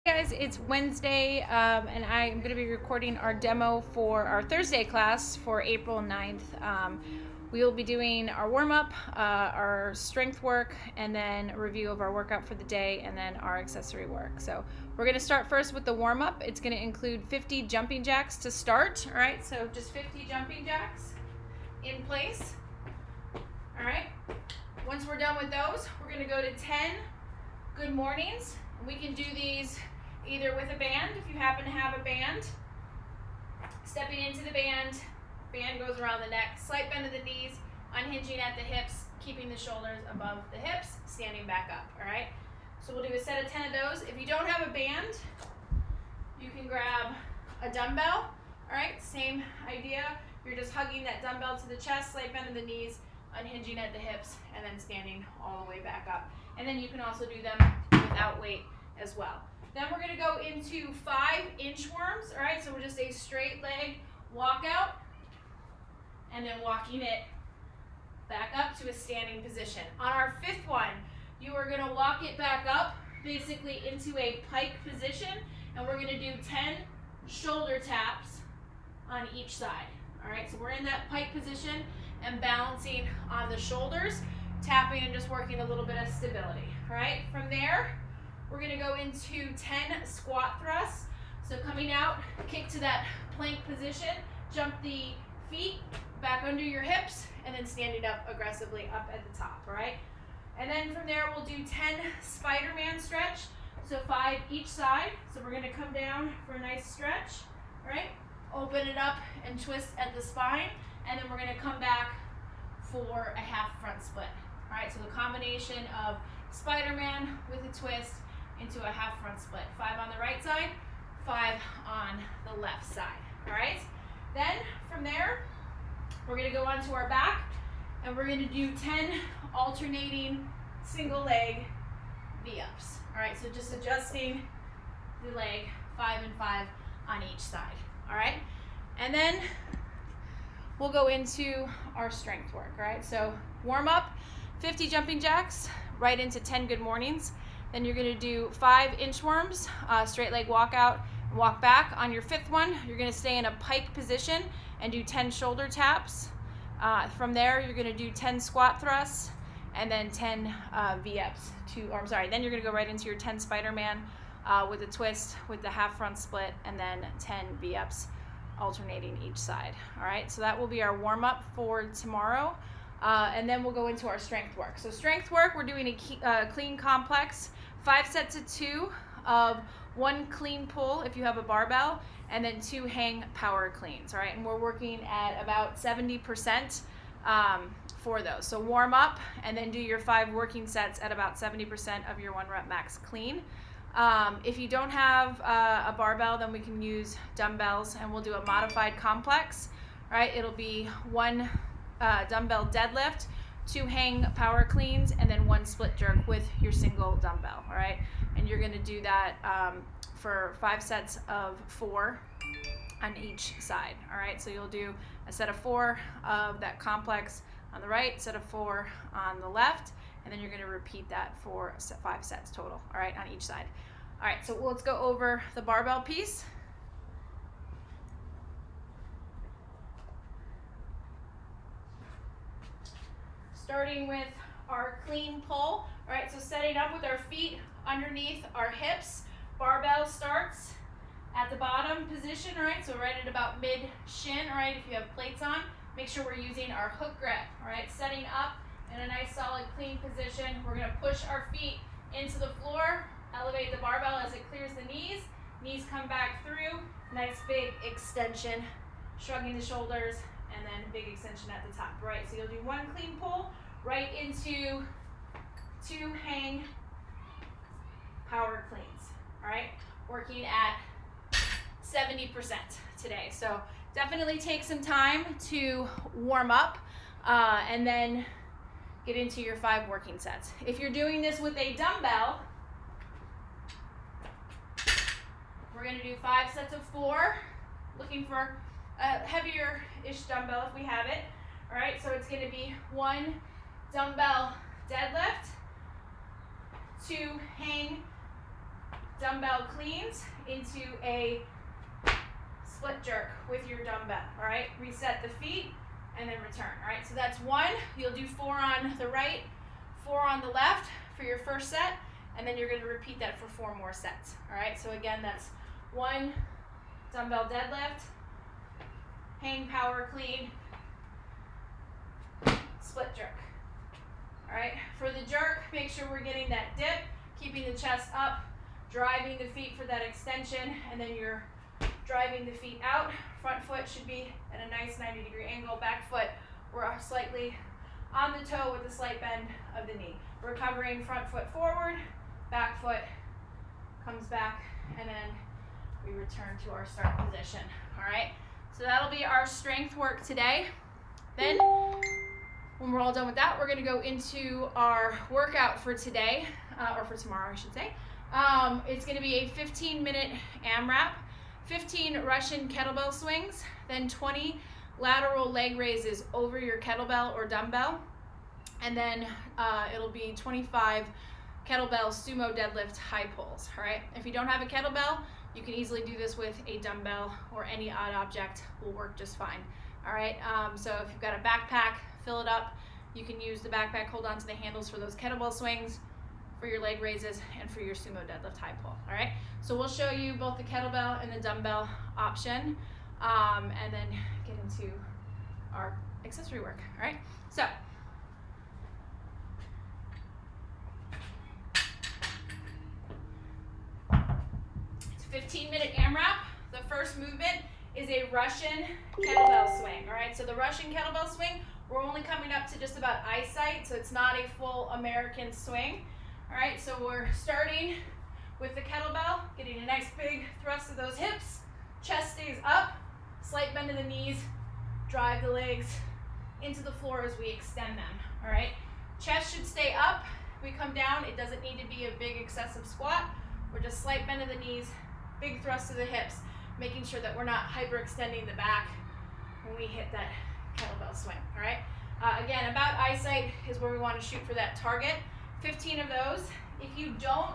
Hey guys, it's Wednesday, and I'm going to be recording our demo for our Thursday class for April 9th. We will be doing our warm-up, our strength work, and then a review of our workout for the day, and then our accessory work. So we're going to start first with the warm-up. It's going to include 50 jumping jacks to start. All right, so just 50 jumping jacks in place. All right, once we're done with those, we're going to go to 10 good mornings. We can do these either with a band, if you happen to have a band. Stepping into the band goes around the neck, slight bend of the knees, unhinging at the hips, keeping the shoulders above the hips, standing back up, all right? So we'll do a set of 10 of those. If you don't have a band, you can grab a dumbbell, all right? Same idea. You're just hugging that dumbbell to the chest, slight bend of the knees, unhinging at the hips, and then standing all the way back up. And then you can also do them without weight as well. Then we're going to go into 5 inchworms, all right? So we're just a straight leg walkout, and then walking it back up to a standing position. On our 5th one, you are going to walk it back up, basically into a pike position, and we're going to do 10 shoulder taps on each side, all right? So we're in that pike position and balancing on the shoulders, tapping and just working a little bit of stability, all right? From there, we're going to go into 10 squat thrusts. So coming out, kick to that plank position, jump the feet back under your hips, and then standing up aggressively up at the top, all right? And then from there, we'll do 10 Spider-Man stretch. So 5 each side. So we're going to come down for a nice stretch, all right? Open it up and twist at the spine, and then we're going to come back for a half front split, all right? So the combination of Spider-Man with a twist into a half front split. 5 on the right side, 5 on the left side, all right? Then from there, we're gonna go onto our back, and we're gonna do 10 alternating single leg V-ups, all right? So just adjusting the leg, 5 and 5 on each side, all right? And then we'll go into our strength work, all right? So warm up, 50 jumping jacks, right into 10 good mornings. Then you're going to do 5 inchworms, straight leg walkout, walk back. On your 5th one, you're going to stay in a pike position and do 10 shoulder taps. From there, you're going to do 10 squat thrusts and then 10 V-ups. Then you're going to go right into your 10 Spider-Man with a twist with the half front split, and then 10 V-ups alternating each side. All right, so that will be our warm-up for tomorrow. And then we'll go into our strength work. So strength work, we're doing a clean complex, 5 sets of 2 of 1 clean pull if you have a barbell, and then 2 hang power cleans, all right? And we're working at about 70% for those. So warm up and then do your 5 working sets at about 70% of your 1 rep max clean. If you don't have a barbell, then we can use dumbbells, and we'll do a modified complex, right? It'll be 1 dumbbell deadlift, 2 hang power cleans, and then 1 split jerk with your single dumbbell, all right? And you're going to do that for 5 sets of 4 on each side, all right? So you'll do a set of 4 of that complex on the right, set of 4 on the left, and then you're going to repeat that for 5 sets total, all right, on each side. All right, so let's go over the barbell piece. Starting with our clean pull, all right, so setting up with our feet underneath our hips. Barbell starts at the bottom position, all right, so right at about mid-shin, all right, if you have plates on. Make sure we're using our hook grip, all right, setting up in a nice solid clean position. We're gonna push our feet into the floor, elevate the barbell as it clears the knees come back through, nice big extension, shrugging the shoulders, and then big extension at the top, right? So you'll do 1 clean pull right into 2 hang power cleans, all right? Working at 70% today. So definitely take some time to warm up and then get into your 5 working sets. If you're doing this with a dumbbell, we're gonna do 5 sets of 4, looking for a heavier-ish dumbbell if we have it. All right, so it's gonna be 1 dumbbell deadlift, 2 hang dumbbell cleans into a split jerk with your dumbbell, all right? Reset the feet and then return, all right? So that's 1. You'll do 4 on the right, 4 on the left for your first set, and then you're going to repeat that for 4 more sets, all right? So again, that's 1 dumbbell deadlift, hang power clean, split jerk. All right, for the jerk, make sure we're getting that dip, keeping the chest up, driving the feet for that extension, and then you're driving the feet out. Front foot should be at a nice 90-degree angle. Back foot, we're slightly on the toe with a slight bend of the knee. Recovering front foot forward, back foot comes back, and then we return to our start position. All right, so that'll be our strength work today. Then, when we're all done with that, we're gonna go into our workout for today, or for tomorrow, I should say. It's gonna be a 15-minute AMRAP, 15 Russian kettlebell swings, then 20 lateral leg raises over your kettlebell or dumbbell, and then it'll be 25 kettlebell sumo deadlift high pulls, all right? If you don't have a kettlebell, you can easily do this with a dumbbell or any odd object will work just fine, all right? So if you've got a backpack, fill it up. You can use the backpack, hold on to the handles for those kettlebell swings, for your leg raises, and for your sumo deadlift high pull, all right? So we'll show you both the kettlebell and the dumbbell option, and then get into our accessory work, all right? So, it's a 15-minute AMRAP. The first movement is a Russian kettlebell swing, all right? So the Russian kettlebell swing, we're only coming up to just about eyesight, so it's not a full American swing. All right, so we're starting with the kettlebell, getting a nice big thrust of those hips, chest stays up, slight bend of the knees, drive the legs into the floor as we extend them, all right? Chest should stay up, we come down, it doesn't need to be a big excessive squat, we're just slight bend of the knees, big thrust of the hips, making sure that we're not hyperextending the back when we hit that kettlebell swing, all right? Again, about eyesight is where we want to shoot for that target. 15 of those. If you don't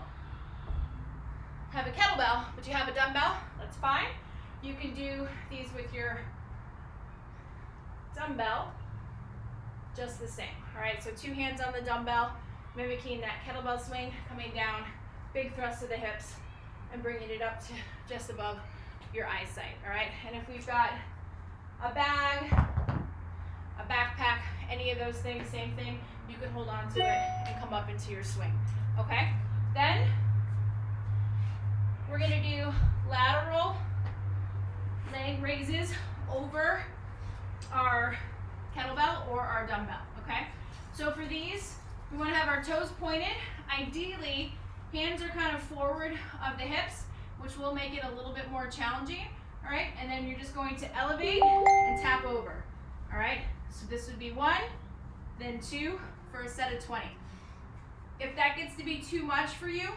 have a kettlebell, but you have a dumbbell, that's fine. You can do these with your dumbbell just the same, all right? So 2 hands on the dumbbell, mimicking that kettlebell swing, coming down, big thrust of the hips, and bringing it up to just above your eyesight, all right? And if we've got a bag, a backpack, any of those things, same thing, you can hold on to it and come up into your swing, okay? Then, we're gonna do lateral leg raises over our kettlebell or our dumbbell, okay? So for these, we wanna have our toes pointed. Ideally, hands are kind of forward of the hips, which will make it a little bit more challenging, all right? And then you're just going to elevate and tap over, all right? So this would be 1, then 2 for a set of 20. If that gets to be too much for you,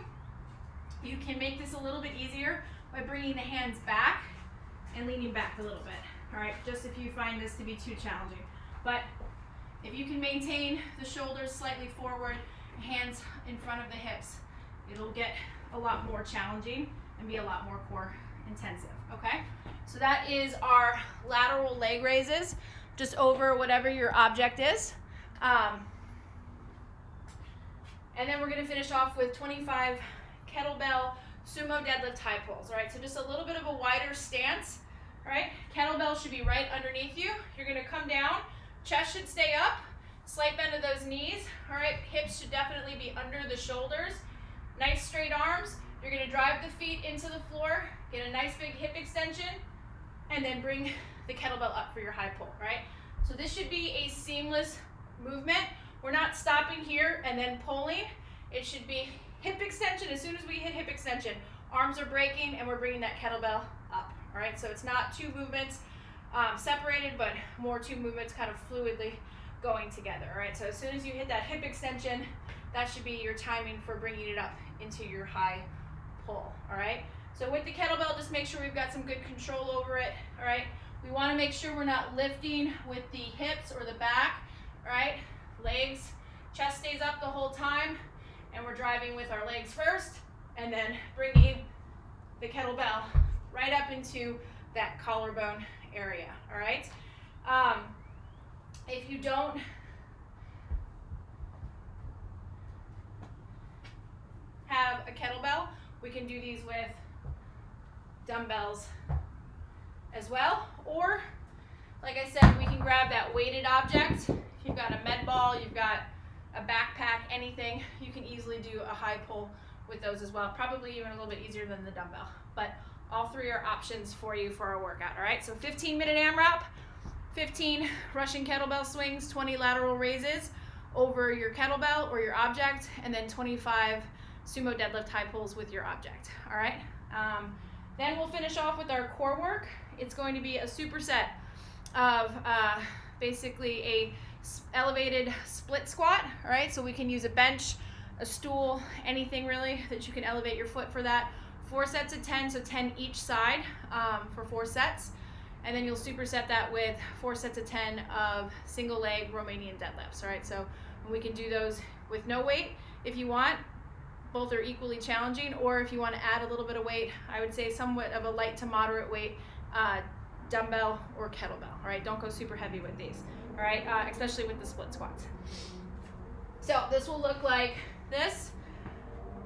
you can make this a little bit easier by bringing the hands back and leaning back a little bit, all right? Just if you find this to be too challenging. But if you can maintain the shoulders slightly forward, hands in front of the hips, it'll get a lot more challenging and be a lot more core intensive, okay? So that is our lateral leg raises, just over whatever your object is. And then we're gonna finish off with 25 kettlebell sumo deadlift high pulls, all right? So just a little bit of a wider stance, all right? Kettlebell should be right underneath you. You're gonna come down, chest should stay up, slight bend of those knees, all right? Hips should definitely be under the shoulders. Nice straight arms. You're gonna drive the feet into the floor, get a nice big hip extension, and then bring the kettlebell up for your high pull, right? So this should be a seamless movement. We're not stopping here and then pulling. It should be hip extension. As soon as we hit hip extension, arms are breaking and we're bringing that kettlebell up, all right? So it's not 2 movements separated, but more 2 movements kind of fluidly going together, all right? So as soon as you hit that hip extension, that should be your timing for bringing it up into your high pull, all right? So with the kettlebell, just make sure we've got some good control over it, all right? We wanna make sure we're not lifting with the hips or the back, all right? Legs, chest stays up the whole time, and we're driving with our legs first, and then bringing the kettlebell right up into that collarbone area, all right? If you don't have a kettlebell, we can do these with dumbbells as well, or like I said, we can grab that weighted object. If you've got a med ball, you've got a backpack, anything, you can easily do a high pull with those as well, probably even a little bit easier than the dumbbell, but all three are options for you for our workout. All right, so 15-minute AMRAP, 15 Russian kettlebell swings, 20 lateral raises over your kettlebell or your object, and then 25 sumo deadlift high pulls with your object. All right, then we'll finish off with our core work. It's going to be a superset of basically a elevated split squat. All right, so we can use a bench, a stool, anything really that you can elevate your foot for that. 4 sets of 10, so 10 each side for 4 sets. And then you'll superset that with 4 sets of 10 of single leg Romanian deadlifts. All right, so we can do those with no weight if you want. Both are equally challenging, or if you want to add a little bit of weight, I would say somewhat of a light to moderate weight dumbbell or kettlebell. All right, don't go super heavy with these. All right, especially with the split squats. So this will look like this.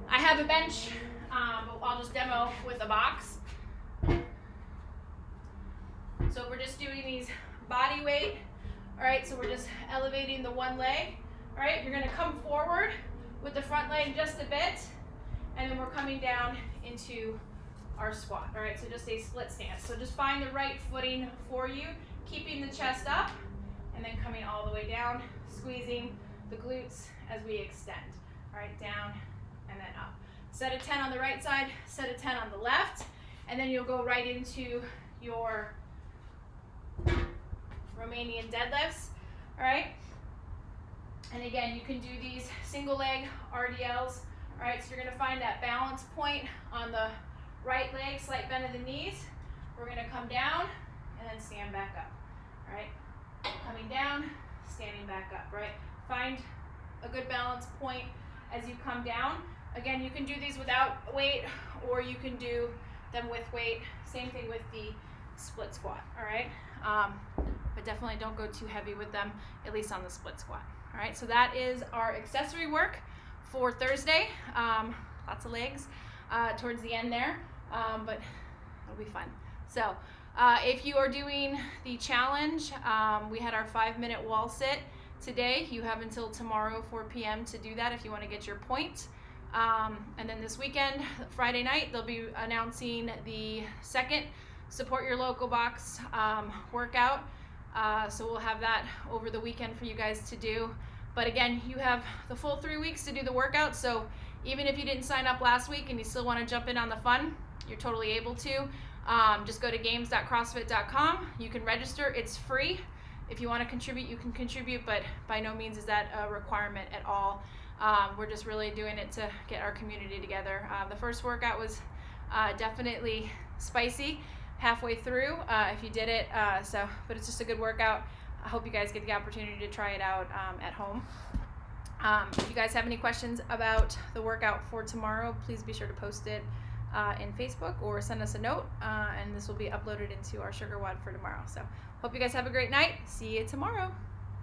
I have a bench, but I'll just demo with a box. So we're just doing these body weight. All right, so we're just elevating the one leg. All right, you're gonna come forward with the front leg just a bit, and then we're coming down into our squat. All right, so just a split stance. So just find the right footing for you, keeping the chest up, and then coming all the way down, squeezing the glutes as we extend. All right, down and then up. Set of 10 on the right side, set of 10 on the left, and then you'll go right into your Romanian deadlifts. All right, and again, you can do these single leg RDLs. All right, so you're gonna find that balance point on the right leg, slight bend of the knees. We're gonna come down and then stand back up. All right, coming down, standing back up. Right, find a good balance point as you come down. Again, you can do these without weight, or you can do them with weight. Same thing with the split squat. All right, but definitely don't go too heavy with them, at least on the split squat. All right, so that is our accessory work for Thursday. Lots of legs towards the end there, but it'll be fun. So if you are doing the challenge, we had our 5-minute wall sit today. You have until tomorrow 4 p.m. to do that if you want to get your point. And then this weekend, Friday night, they'll be announcing the second Support Your Local Box workout. So we'll have that over the weekend for you guys to do. But again, you have the full 3 weeks to do the workout. So even if you didn't sign up last week and you still want to jump in on the fun, you're totally able to. Just go to games.crossfit.com. You can register. It's free. If you want to contribute, you can contribute, but by no means is that a requirement at all. We're just really doing it to get our community together. The first workout was definitely spicy halfway through if you did it, but it's just a good workout. I hope you guys get the opportunity to try it out at home. If you guys have any questions about the workout for tomorrow, please be sure to post it in Facebook or send us a note, and this will be uploaded into our Sugar WOD for tomorrow. So hope you guys have a great night. See you tomorrow.